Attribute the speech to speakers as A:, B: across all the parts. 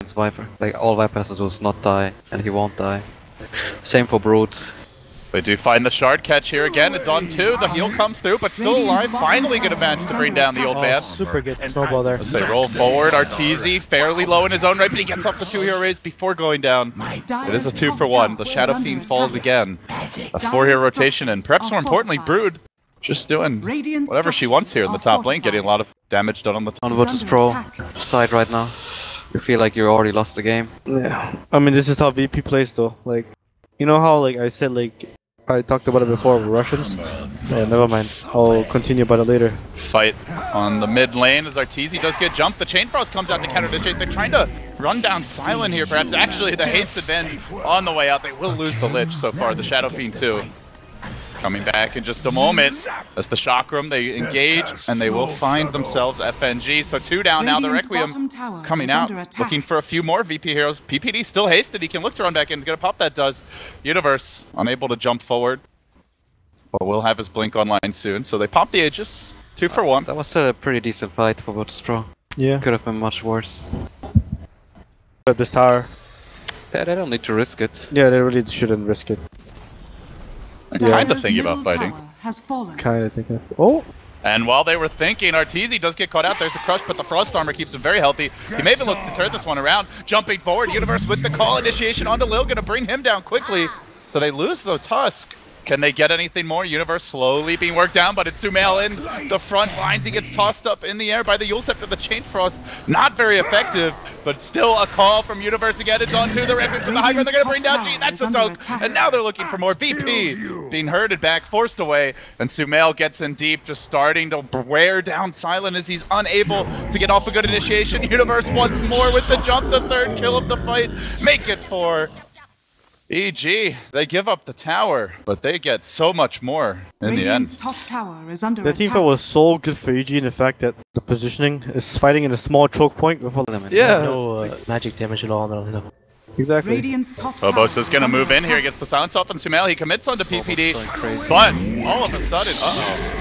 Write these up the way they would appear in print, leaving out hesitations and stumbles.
A: against Viper. Like, all Viper has to do is not die, and he won't die. Same for Brute.
B: They do find the shard catch here again. It's on 2. The heal comes through, but still alive. Finally gonna manage to bring down the old man.
C: Super good snowball there.
B: As they roll forward, Arteezy fairly low in his own right, but he gets off the 2 hero raise before going down. It is a 2-for-1. The Shadow Fiend falls again. A 4-hero rotation, and perhaps more importantly, Brood just doing whatever she wants here in the top lane, getting a lot of damage done on the top.
A: On Virtus.Pro side right now, you feel like you already lost the game.
C: Yeah. I mean, this is how VP plays though. Like, you know how like I said, like I talked about it before with Russians? Yeah, never mind. I'll continue about it later.
B: Fight on the mid lane as Arteezy does get jumped. The Chain Frost comes out to counter the Chain. They're trying to run down Silent here, perhaps actually the haste advantage on the way out. They will lose the Lich so far, the Shadow Fiend too. Coming back in just a moment as the Chakram, they engage and they will find themselves FNG. So 2 down now, the Requiem coming out, looking for a few more VP heroes. PPD still hasted, he can look to run back in, gonna pop that does. Universe unable to jump forward, but will have his blink online soon. So they pop the Aegis, 2-for-1.
A: That was still a pretty decent fight for Virtus.Pro.
C: Yeah.
A: Could have been much worse.
C: But this tower.
A: Yeah, they don't need to risk it.
C: Yeah, they really shouldn't risk it.
B: I'm kind of thinking about fighting.
C: Kind of thinking. Oh!
B: And while they were thinking, Arteezy does get caught out. There's a crush, but the Frost Armor keeps him very healthy. He may even look to turn this one around. Jumping forward, Universe with the call initiation onto Lil, gonna bring him down quickly. So they lose the Tusk. Can they get anything more? Universe slowly being worked down, but it's Sumail in the front lines. He gets tossed up in the air by the Yule Scepter. The Chain Frost, not very effective, but still a call from Universe again. It's on to the Requiem from the high ground. They're going to bring down G. That's a dunk. And now they're looking for more. VP being herded back, forced away. And Sumail gets in deep, just starting to wear down Silent as he's unable to get off a good initiation. Universe once more with the jump, the 3rd kill of the fight. Make it 4. EG, they give up the tower, but they get so much more in the end.
D: Top tower is under
C: the team fight was so good for EG in the fact that the positioning is fighting in a small choke point with yeah.
E: No magic damage at all. No.
C: Exactly.
B: Phobos is going to move in here, gets the silence off on Sumail. He commits onto PPD, but all of a sudden,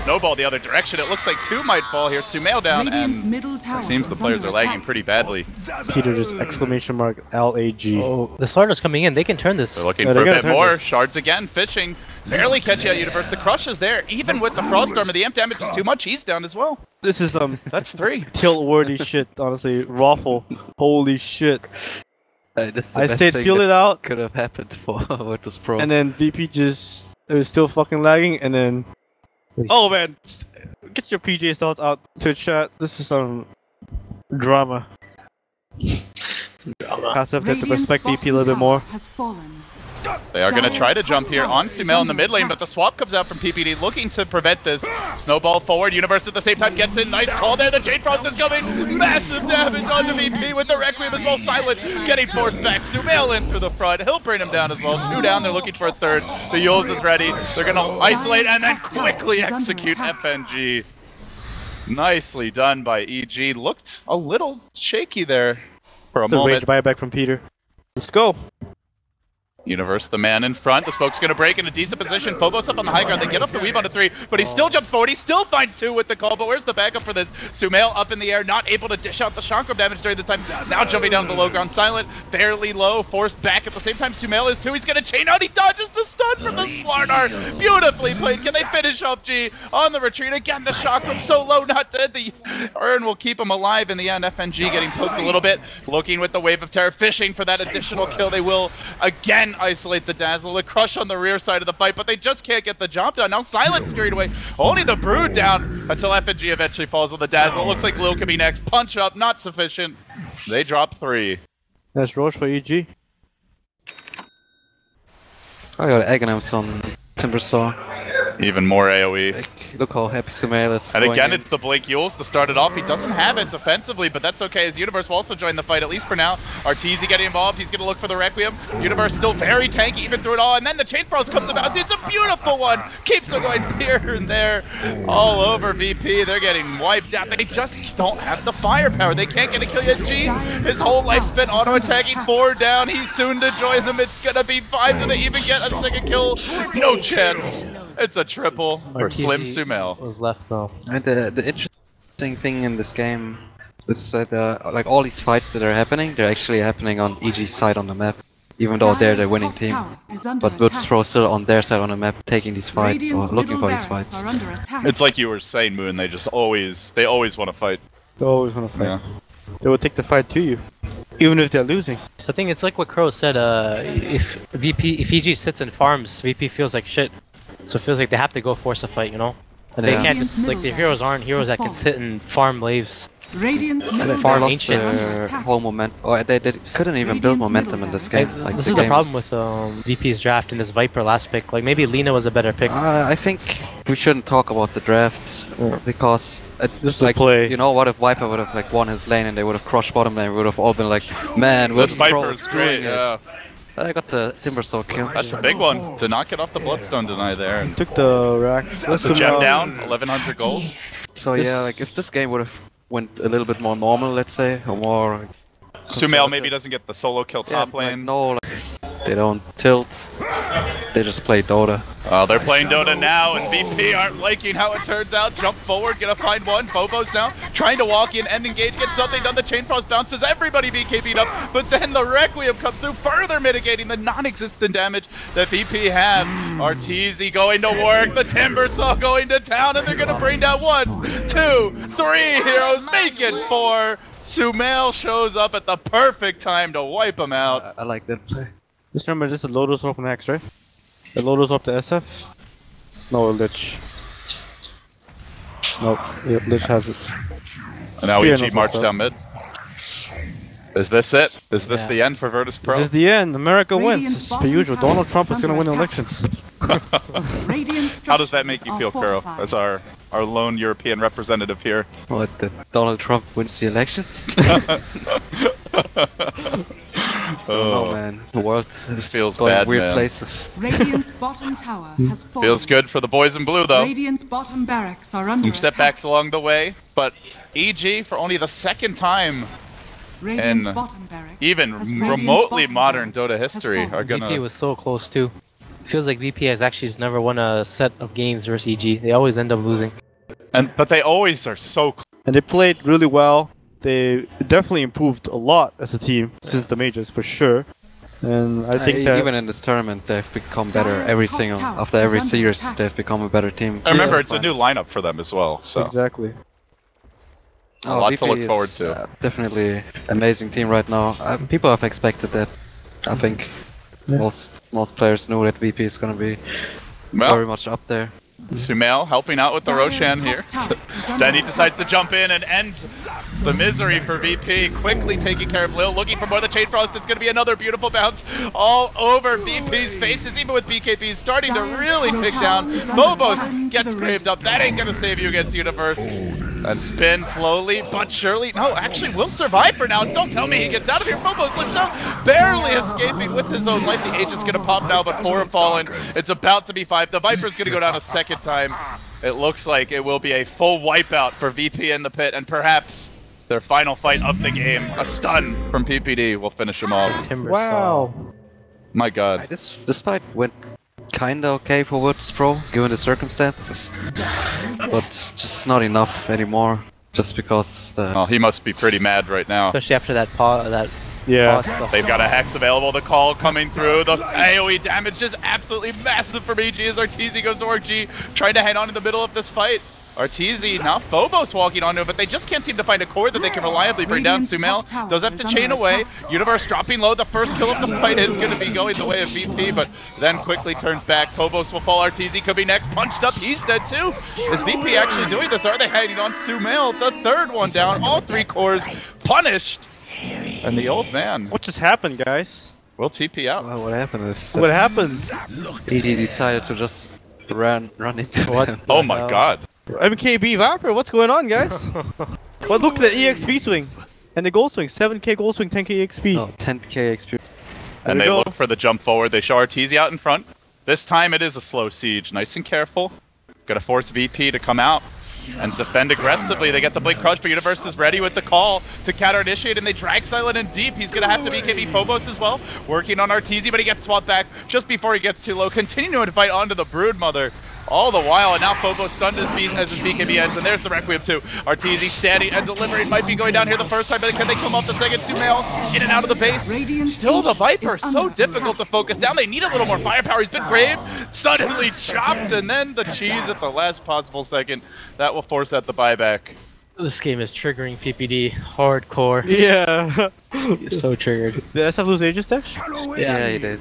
B: snowball the other direction. It looks like 2 might fall here. Sumail down, and it seems the players are lagging pretty badly.
C: Peter just exclamation mark LAG.
E: Oh, the Slarder's coming in. They can turn this.
B: They're looking for a bit more. Shards again, fishing. Barely catching out Universe. The crush is there. Even with the Frost Armor, the amp damage is too much. He's down as well.
C: This is
B: that's 3.
C: Tilt-worthy shit, honestly. Raffle. Holy shit.
A: I
C: said feel it out.
A: Could have happened for Virtus.Pro.
C: And then VP just was still fucking lagging, and then oh man, get your PJ thoughts out to chat. This is some drama. Passive have to respect VP a little bit more.
B: They are going to try to jump here on Sumail in the mid lane, but the swap comes out from PPD looking to prevent this. Snowball forward, Universe at the same time gets in. Nice call there, the Chain Frost is coming. Massive damage onto VP with the Requiem as well. Silent getting forced back. Sumail in through the front. He'll bring him down as well. 2 down, they're looking for a 3rd. The Yules is ready. They're going to isolate and then quickly execute FNG. Nicely done by EG. Looked a little shaky there for a moment.
C: Rage buyback from Peter. Let's go.
B: Universe, the man in front. The smoke's going to break in a decent position. Phobos up on the high ground. They get up the weave onto 3, but he still jumps forward. He still finds 2 with the call, but where's the backup for this? Sumail up in the air, not able to dish out the chakram damage during this time. Now jumping down to the low ground. Silent, fairly low, forced back at the same time. Sumail is too. He's going to chain out. He dodges the stun from the Slardar. Beautifully played. Can they finish off G on the retreat? Again, the chakram so low, not dead. The urn will keep him alive in the end. FNG getting poked a little bit. Looking with the wave of terror, fishing for that additional kill. They will again isolate the Dazzle, the crush on the rear side of the fight, but they just can't get the job done. Now Silent scurried away, only the Brood down until FNG eventually falls on the Dazzle. Looks like Lil could be next. Punch up, not sufficient. They drop 3.
C: That's Roche for EG.
A: I got Aghanims on Timbersaw.
B: Even more AoE.
A: Like, look how happy Sumail is.
B: And again, it's the Blink Yules to start it off. He doesn't have it offensively, but that's okay, as Universe will also join the fight, at least for now. Arteezy getting involved. He's going to look for the Requiem. Universe still very tanky, even through it all. And then the Chain Frost comes about. It's a beautiful one. Keeps on going here and there. All over VP. They're getting wiped out. They just don't have the firepower. They can't get a kill yet. G, his whole life spent auto-attacking. 4 down. He's soon to join them. It's going to be 5. Do they even get a 2nd kill? No chance. It's a triple for Slim Sumail.
E: Was left though.
A: And the interesting thing in this game It's that like all these fights that are happening, they're actually happening on EG's side on the map. Even though they're the winning team. But Virtus.Pro still on their side on the map taking these fights or looking for these fights.
B: It's like you were saying, Moon, they always want to fight.
C: They always want to fight.
B: Yeah.
C: They will take the fight to you. Even if they're losing.
E: The thing, it's like what Crow said, if EG sits and farms, VP feels like shit. So it feels like they have to go force a fight, you know? And they can't just, like, their heroes aren't heroes that can sit and farm waves.
D: Radiant's middle
A: Far
D: barracks
A: lost their whole momentum. Oh, they couldn't even build momentum in this game. Like,
E: This is the problem with VP's draft in this Viper last pick. Like, maybe Lina was a better pick.
A: I think we shouldn't talk about the drafts because
C: Just
A: like
C: play.
A: you know what if Viper would have like won his lane and they would have crushed bottom lane, we would have all been like, man,
B: This
A: Virtus.Pro
B: Viper is great, yeah.
A: I got the Timber Soul kill.
B: That's a big one to not get off the Bloodstone deny there. And
C: Took the racks.
B: that's a gem down, 1100 gold.
A: So yeah, like if this game would have went a little bit more normal, let's say, or more.
B: Sumail maybe doesn't get the solo kill top
A: like,
B: lane.
A: no, like, they don't tilt. They just play Dota.
B: They're playing Dota now, and VP aren't liking how it turns out. Jump forward, gonna find one. Phobos now trying to walk in, end engage, get something done. The Chain Frost bounces, everybody BKB'd up, but then the Requiem comes through, further mitigating the non-existent damage that VP have. Arteezy going to work, the Timber Saw going to town, and they're gonna bring down 1, 2, 3 heroes, make it 4. Sumail shows up at the perfect time to wipe them out.
A: I like that play.
C: Just remember, this is Lotus open X, right? The Lotus up to SF? No, Lich. Nope, yeah, Lich has it.
B: And now
C: Fear
B: EG
C: enough
B: march
C: also.
B: down mid. Is this it? Is this the end for Virtus.Pro?
C: This is the end. America wins.
D: Radiant's
C: It's
D: bottom
C: per usual.
D: tower
C: Donald Trump
D: is
C: is going to win
D: under
C: elections.
B: How does that make you feel, Kuro, as our lone European representative here?
A: What, that Donald Trump wins the elections? Oh man, the world is
B: feels
A: going
B: bad,
A: weird
B: man.
A: places.
D: Radiant's bottom tower has fallen.
B: Feels good for the boys in blue, though.
D: Radiant's bottom barracks are under
B: Some
D: attack.
B: setbacks along the way, but EG, for only the second time
D: Radiant's
B: in
D: bottom barracks
B: even
D: has Radiant's
B: remotely
D: bottom
B: modern
D: barracks
B: Dota
D: has
B: history,
D: fallen.
B: are gonna...
E: VP was so close too. Feels like VP has actually never won a set of games versus EG. They always end up losing.
B: But they always are so close.
C: And they played really well. They definitely improved a lot as a team since the majors, for sure. And I think that
A: even in this tournament, they've become better every
D: top
A: single
D: tower
A: after
D: is
A: every
D: under
A: series.
D: attack.
A: They've become a better team.
B: I remember
C: Yeah.
B: it's a new lineup for them as well, so
C: exactly.
B: a lot to
A: VP
B: look
A: is,
B: forward to.
A: Definitely amazing team right now. People have expected that. I think most players knew that VP is gonna be very
B: Well,
A: much up there.
B: Sumail helping out with the
D: Dire's
B: Roshan
D: top
B: here.
D: tower is under
B: Then he
D: attack.
B: decides to jump in and end the misery for VP. Quickly taking care of Lil, looking for more of the Chain Frost. It's going to be another beautiful bounce all over VP's faces, even with BKB starting to really tick down. Phobos gets scraped up. That ain't going to save you against Universe. And spin slowly but surely. No, actually will survive for now. Don't tell me he gets out of here. Phobos slips out, barely escaping with his own life. The Age is going to pop now, but 4 have fallen. It's about to be 5. The Viper's going to go down a second time. It looks like it will be a full wipeout for VP in the pit, and perhaps their final fight of the game. A stun from PPD will finish him off.
E: Timber
C: Wow.
B: My god.
A: This fight went kinda okay for Virtus.Pro given the circumstances, but just not enough anymore. Just because the
B: Oh, he must be pretty mad right now.
E: Especially after that pause
C: Yeah.
E: stuff.
B: They've got a Hex available, the call coming through, the AoE damage is absolutely massive from EG as Arteezy goes to work. G trying to hang on in the middle of this fight. Arteezy, now Phobos walking onto it, but they just can't seem to find a core that they can reliably bring down.
D: Radiant's
B: Sumail
D: top tower
B: does have
D: is
B: to
D: under
B: chain away.
D: attack.
B: Universe dropping low, the first kill of the fight is going to be going the way of VP, but then quickly turns back. Phobos will fall, Arteezy could be next, punched up, he's dead too. Is VP actually doing this? Are they hanging on Sumail? The third one down, all 3 cores punished. And the old man
C: What just happened, guys?
B: will TP out.
A: well, what happened is
C: What happened?
A: EG decided to just run into
E: What?
A: them.
B: Oh my god.
C: MKB Viper, what's going on, guys? But look at the EXP swing. And the gold swing. 7k gold swing, 10k EXP.
A: Oh, 10k experience.
B: And
C: There
B: they
C: we go.
B: look for the jump forward. They show Arteezy out in front. This time it is a slow siege. Nice and careful. Gonna force VP to come out and defend aggressively. They get the Blink Crush, but Universe is ready with the call to counter initiate, and they drag Silent in deep. He's gonna have to BKB Phobos as well. Working on Arteezy, but he gets swapped back just before he gets too low. Continuing to fight onto the Broodmother. all the while, and now Phobos stunned as his BKB ends, and there's the Requiem too. Arteezy standing and delivering, might be going down here the first time, but can they come off the second? Sumail in and out of the base. Still the Viper, so difficult to focus down. They need a little more firepower. He's been graved, suddenly chopped, and then the cheese at the last possible second. That will force out the buyback.
E: This game is triggering PPD hardcore.
C: Yeah.
E: He's so triggered.
C: Did SF lose Aegis there?
A: Yeah, he did.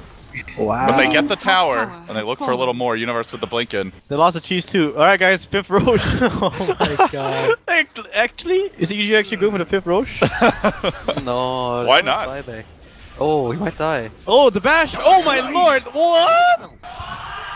C: Wow.
B: But they get the tower, and they look for a little more. Universe with the blink in.
C: They lost the cheese too. Alright guys, 5th Roche.
E: Oh my god.
C: Actually? Is EG actually good for the 5th Roche?
A: No.
B: Why not?
A: Buyback. Oh, he might die.
C: Oh, the bash! Oh my lord! What?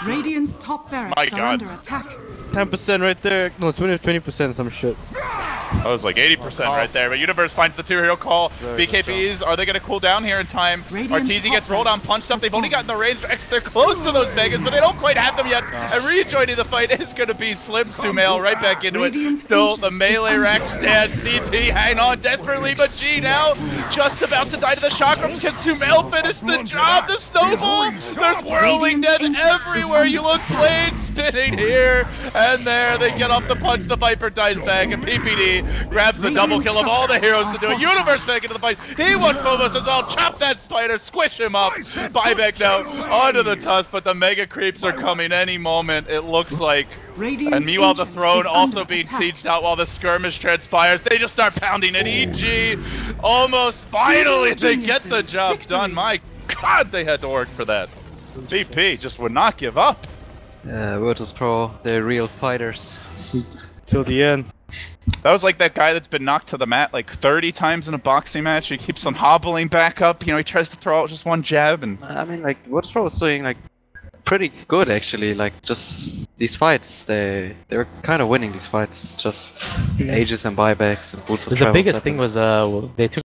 D: Radiant's top barracks are under attack.
C: 10% right there. No, 20% some shit.
B: That was like 80% right there, but Universe finds the 2-hero call. BKBs, are they going to cool down here in time? Arteezy gets rolled on, punched up. They've only gotten the range. They're close to those Megas, but they don't quite have them yet. And rejoining the fight is going to be Slim Sumail right back into it. Still, the melee rack stands. VP hang on desperately, but G now just about to die to the chakrams. Can Sumail finish the job? The snowball? There's whirling dead everywhere. You look, blade spinning here and there. They get off the punch. The Viper dies back, and PPD grabs the double kill of all the heroes to do it. Universe back into the fight. He wants Phobos as well. Chop that spider, squish him up. Buyback now onto the tusk, but the mega creeps are coming any moment, it looks like. And meanwhile, the throne also being sieged out while the skirmish transpires. They just start pounding it. EG almost finally they get the job done. My god, they had to work for that. VP just would not give up.
A: Virtus.Pro, they're real fighters.
C: Till the end.
B: That was like that guy that's been knocked to the mat like 30 times in a boxing match. He keeps on hobbling back up. You know, he tries to throw out just one jab and...
A: I mean, like, Virtus.Pro was doing, like, pretty good, actually. Like, just these fights, they were kind of winning these fights. Just Aegis and buybacks and boots of
E: The biggest thing was they took